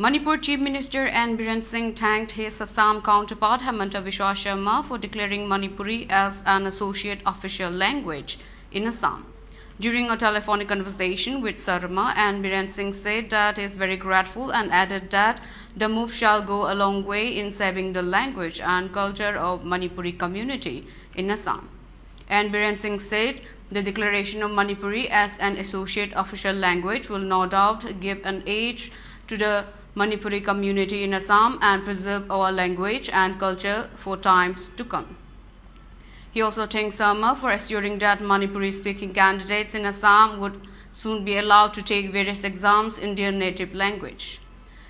Manipur Chief Minister N.Biren Singh thanked his Assam counterpart Hemanta Biswa Sharma for declaring Manipuri as an associate official language in Assam. During a telephonic conversation with Sharma, N.Biren Singh said that he is very grateful and added that the move shall go a long way in saving the language and culture of Manipuri community in Assam. N.Biren Singh said the declaration of Manipuri as an associate official language will no doubt give an edge to the Manipuri community in Assam and preserve our language and culture for times to come. He also thanked Sharma for assuring that Manipuri-speaking candidates in Assam would soon be allowed to take various exams in their native language.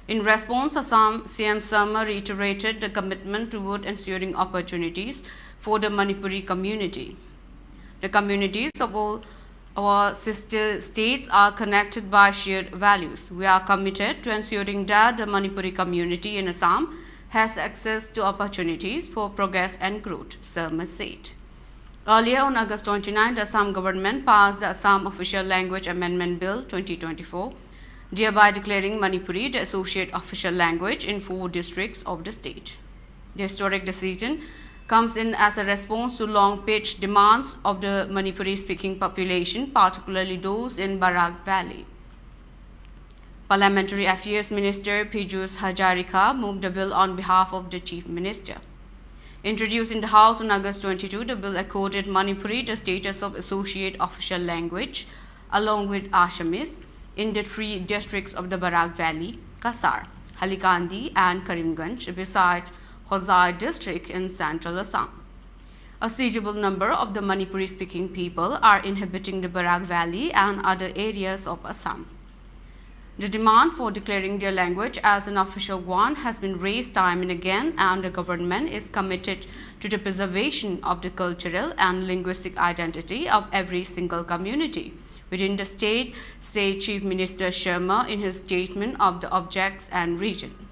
In response, Assam CM Sharma reiterated the commitment toward ensuring opportunities for the Manipuri community. The communities of all our sister states are connected by shared values. We are committed to ensuring that the Manipuri community in Assam has access to opportunities for progress and growth, Sharma said. Earlier on August 29, the Assam government passed the Assam Official Language Amendment Bill 2024, thereby declaring Manipuri the associate official language in 4 districts of the state. The historic decision comes in as a response to long-pitched demands of the Manipuri-speaking population, particularly those in Barak Valley. Parliamentary Affairs Minister Piyush Hazarika moved the bill on behalf of the Chief Minister. Introduced in the House on August 22, the bill accorded Manipuri the status of associate official language, along with Assamese, in the 3 districts of the Barak Valley, Kasar, Hailakandi, and Karimganj, besides Hosai district in central Assam. A sizable number of the Manipuri-speaking people are inhabiting the Barak Valley and other areas of Assam. The demand for declaring their language as an official one has been raised time and again, and the government is committed to the preservation of the cultural and linguistic identity of every single community within the state, said Chief Minister Sharma in his statement of the objects and region.